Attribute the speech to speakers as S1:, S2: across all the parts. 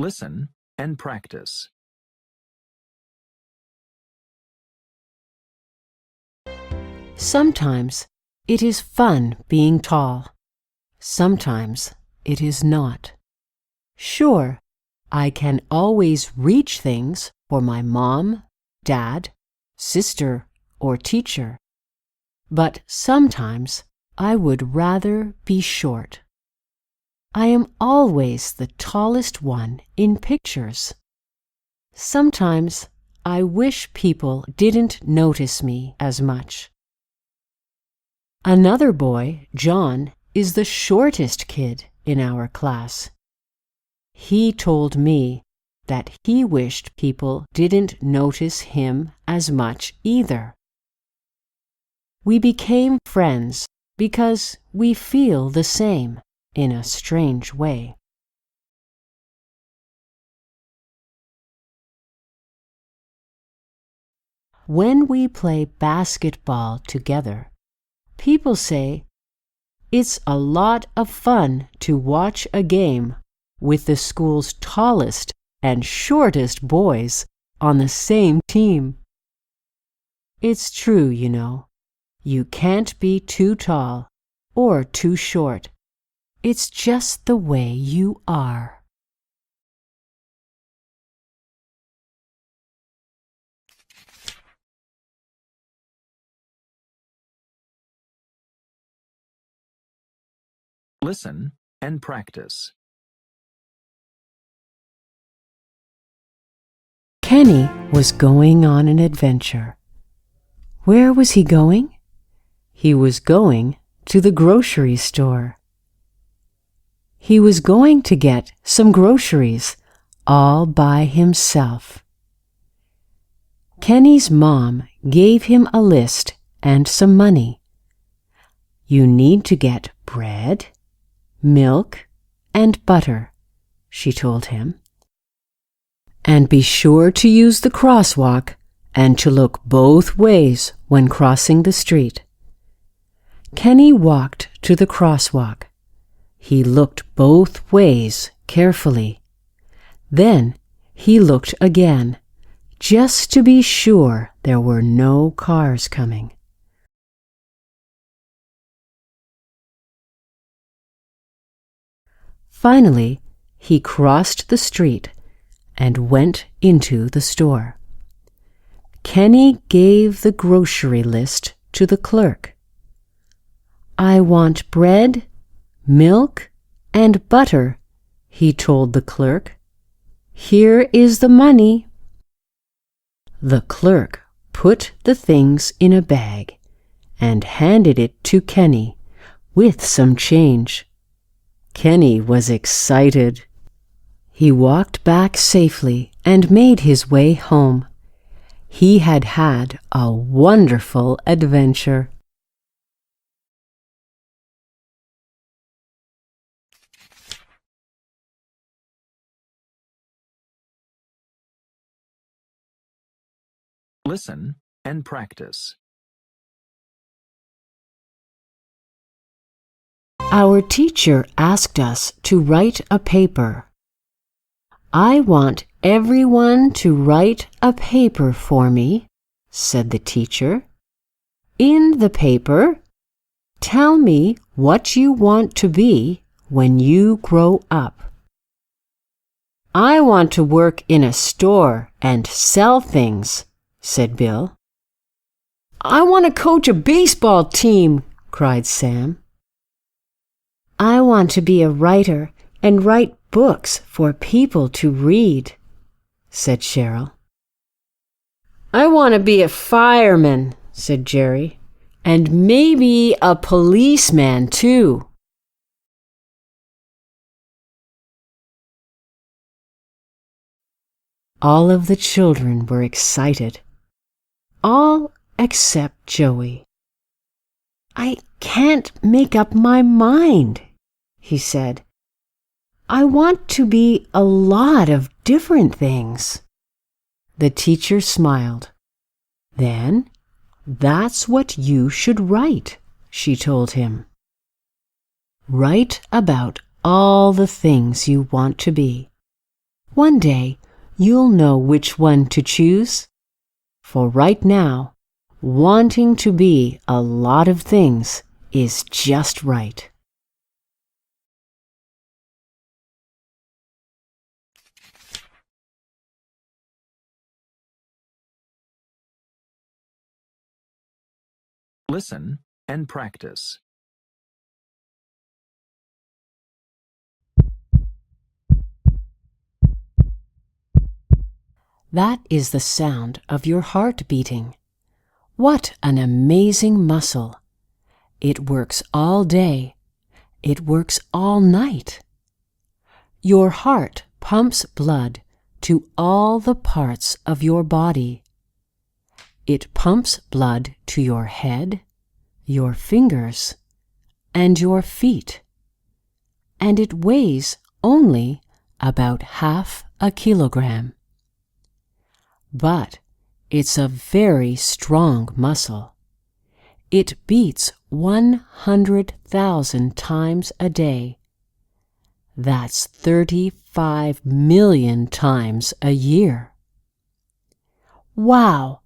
S1: Listen and practice.
S2: Sometimes it is fun being tall. Sometimes it is not. Sure, I can always reach things for my mom, dad, sister, or teacher. But sometimes I would rather be short. I am always the tallest one in pictures. Sometimes I wish people didn't notice me as much. Another boy, John, is the shortest kid in our class. He told me that he wished people didn't notice him as much either. We became friends because we feel the same in a strange way. When we play basketball together, people say, "It's a lot of fun to watch a game with the school's tallest and shortest boys on the same team." It's true, you know. You can't be too tall or too short. It's just the way you are.
S1: Listen and practice.
S2: Kenny was going on an adventure. Where was he going? He was going to the grocery store. He was going to get some groceries all by himself. Kenny's mom gave him a list and some money. You need to get bread, milk, and butter, she told him. And be sure to use the crosswalk and to look both ways when crossing the street. Kenny walked to the crosswalk. He looked both ways carefully. Then he looked again, just to be sure there were no cars coming. Finally, he crossed the street and went into the store. Kenny gave the grocery list to the clerk. "I want bread, milk, and butter," he told the clerk. "Here is the money." The clerk put the things in a bag and handed it to Kenny with some change. Kenny was excited. He walked back safely and made his way home. He had had a wonderful adventure.
S1: Listen and practice.
S2: Our teacher asked us to write a paper. "I want everyone to write a paper for me," said the teacher. "In the paper, tell me what you want to be when you grow up." "I want to work in a store and sell things," said Bill. "I want to coach a baseball team," cried Sam. "I want to be a writer and write books for people to read," said Cheryl. "I want to be a fireman," said Jerry, "and maybe a policeman too." All of the children were excited. All except Joey. "I can't make up my mind," he said. "I want to be a lot of different things." The teacher smiled. "Then that's what you should write," she told him. "Write about all the things you want to be. One day, you'll know which one to choose. For right now, wanting to be a lot of things is just right.
S1: Listen and practice.
S2: That is the sound of your heart beating. What an amazing muscle! It works all day. It works all night. Your heart pumps blood to all the parts of your body. It pumps blood to your head, your fingers, and your feet. And it weighs only about half a kilogram. But it's a very strong muscle. It beats 100,000 times a day. That's 35 million times a year. Wow!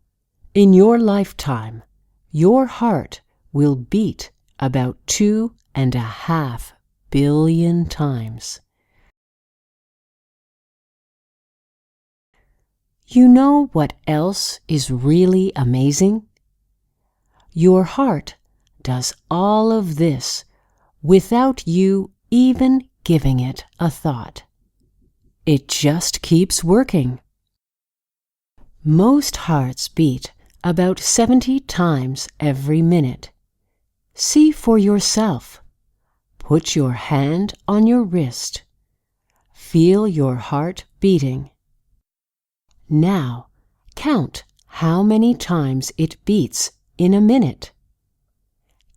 S2: In your lifetime, your heart will beat about 2.5 billion times. You know what else is really amazing? Your heart does all of this without you even giving it a thought. It just keeps working. Most hearts beat about 70 times every minute. See for yourself. Put your hand on your wrist. Feel your heart beating. Now, count how many times it beats in a minute.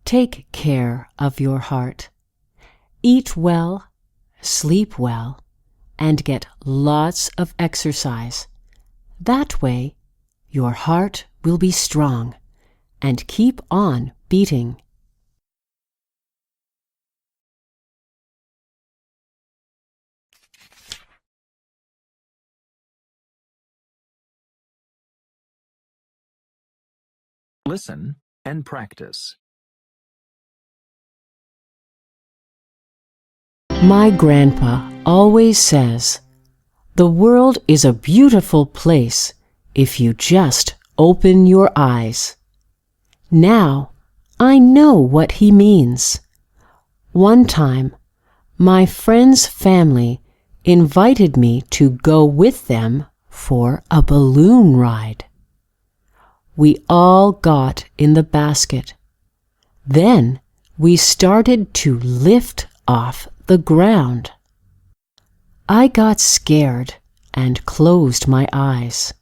S2: Take care of your heart. Eat well, sleep well, and get lots of exercise. That way, your heart will be strong and keep on beating.
S1: Listen and practice.
S2: My grandpa always says, "The world is a beautiful place if you just open your eyes." Now, I know what he means. One time, my friend's family invited me to go with them for a balloon ride. We all got in the basket. Then we started to lift off the ground. I got scared and closed my eyes.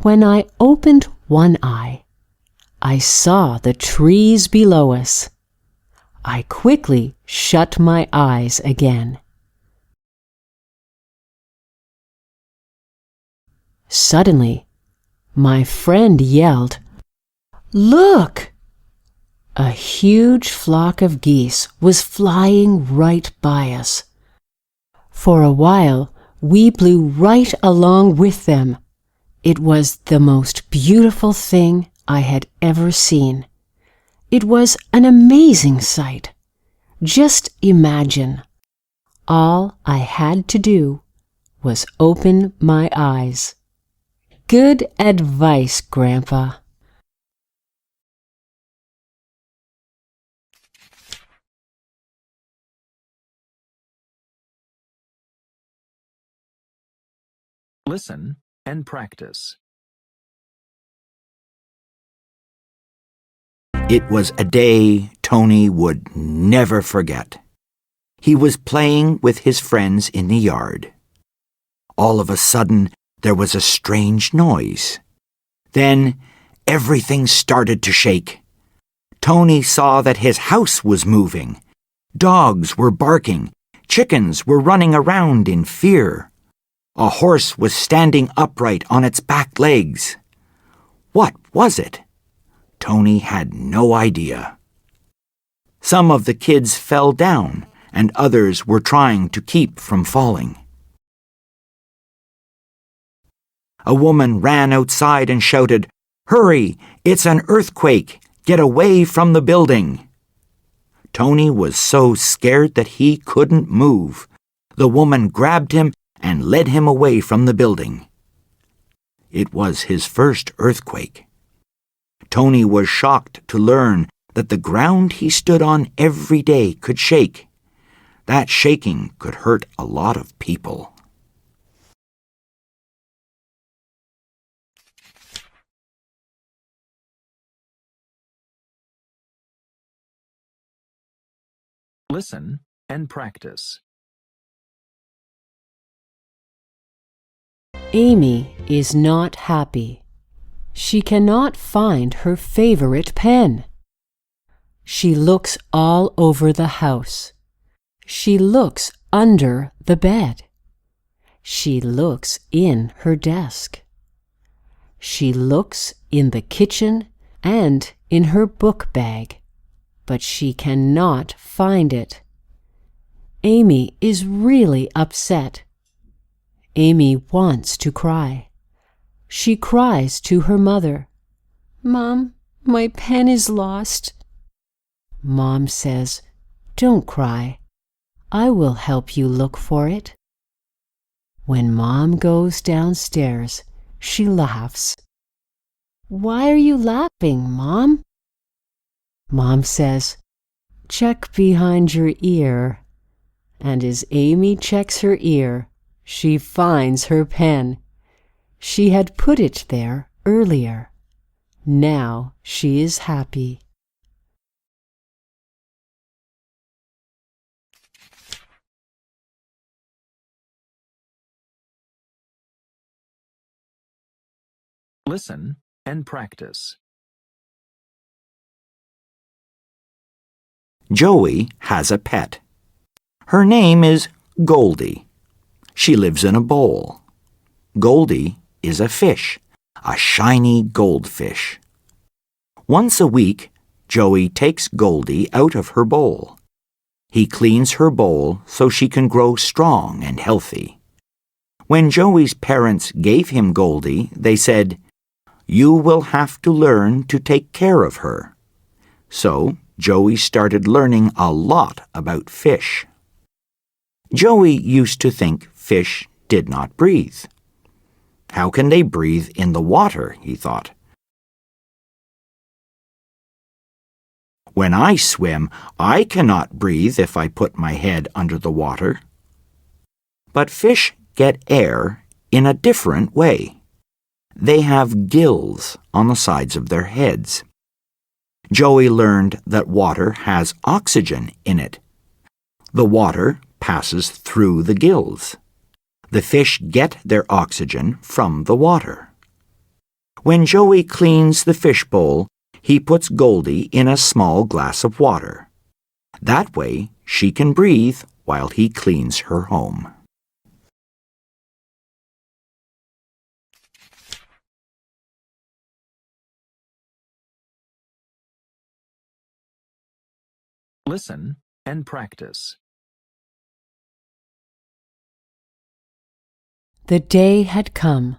S2: When I opened one eye, I saw the trees below us. I quickly shut my eyes again. Suddenly, my friend yelled, "Look!" A huge flock of geese was flying right by us. For a while, we blew right along with them. It was the most beautiful thing I had ever seen. It was an amazing sight. Just imagine. All I had to do was open my eyes. Good advice, Grandpa.
S1: Listen and practice.
S3: It was a day Tony would never forget. He was playing with his friends in the yard. All of a sudden, there was a strange noise. Then, everything started to shake. Tony saw that his house was moving. Dogs were barking. Chickens were running around in fear. A horse was standing upright on its back legs. What was it? Tony had no idea. Some of the kids fell down, and others were trying to keep from falling. A woman ran outside and shouted, "Hurry! It's an earthquake! Get away from the building!" Tony was so scared that he couldn't move. The woman grabbed him and led him away from the building. It was his first earthquake. Tony was shocked to learn that the ground he stood on every day could shake. That shaking could hurt a lot of people.
S1: Listen and practice.
S2: Amy is not happy. She cannot find her favorite pen. She looks all over the house. She looks under the bed. She looks in her desk. She looks in the kitchen and in her book bag, but she cannot find it. Amy is really upset. Amy wants to cry. She cries to her mother, "Mom, my pen is lost." Mom says, "Don't cry. I will help you look for it." When Mom goes downstairs, she laughs. "Why are you laughing, Mom?" Mom says, "Check behind your ear." And as Amy checks her ear, she finds her pen. She had put it there earlier. Now she is happy.
S1: Listen and practice.
S3: Joey has a pet. Her name is Goldy. She lives in a bowl. Goldy is a fish, a shiny goldfish. Once a week, Joey takes Goldy out of her bowl. He cleans her bowl so she can grow strong and healthy. When Joey's parents gave him Goldy, they said, "You will have to learn to take care of her." So, Joey started learning a lot about fish. Joey used to think fish did not breathe. How can they breathe in the water, he thought. When I swim, I cannot breathe if I put my head under the water. But fish get air in a different way. They have gills on the sides of their heads. Joey learned that water has oxygen in it. The water passes through the gills. The fish get their oxygen from the water. When Joey cleans the fish bowl, he puts Goldy in a small glass of water. That way, she can breathe while he cleans her home.
S1: Listen and practice.
S2: The day had come.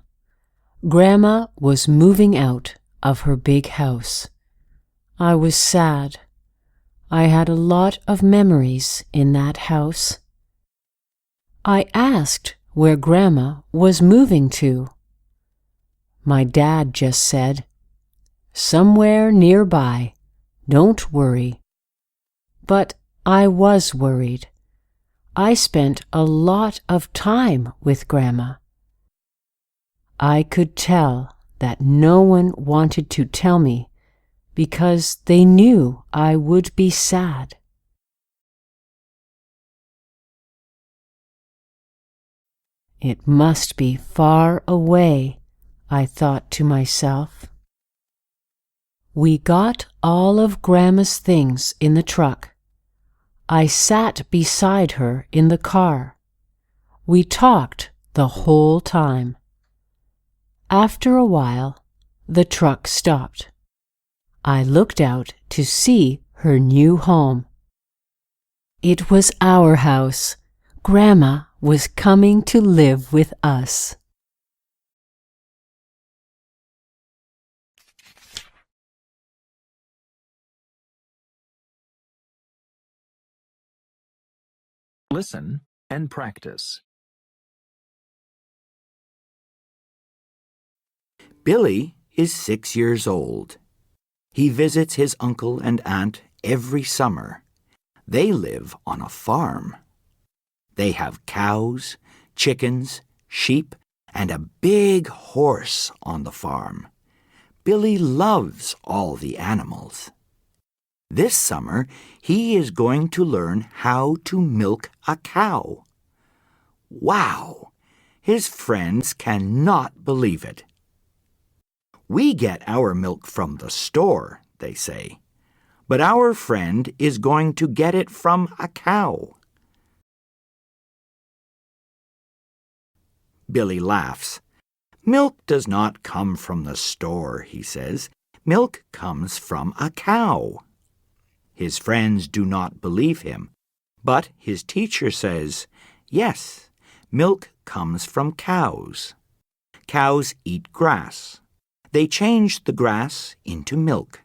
S2: Grandma was moving out of her big house. I was sad. I had a lot of memories in that house. I asked where Grandma was moving to. My dad just said, "Somewhere nearby. Don't worry." But I was worried. I spent a lot of time with Grandma. I could tell that no one wanted to tell me because they knew I would be sad. It must be far away, I thought to myself. We got all of Grandma's things in the truck. I sat beside her in the car. We talked the whole time. After a while, the truck stopped. I looked out to see her new home. It was our house. Grandma was coming to live with us.
S1: Listen and practice.
S3: Billy is 6 years old. He visits his uncle and aunt every summer. They live on a farm. They have cows, chickens, sheep, and a big horse on the farm. Billy loves all the animals. This summer, he is going to learn how to milk a cow. Wow! His friends cannot believe it. We get our milk from the store, they say, but our friend is going to get it from a cow. Billy laughs. Milk does not come from the store, he says. Milk comes from a cow. His friends do not believe him, but his teacher says, yes, milk comes from cows. Cows eat grass. They change the grass into milk.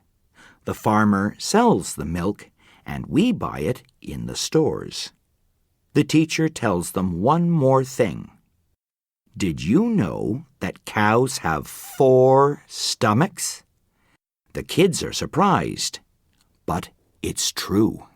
S3: The farmer sells the milk, and we buy it in the stores. The teacher tells them one more thing. Did you know that cows have 4 stomachs? The kids are surprised, but it's true.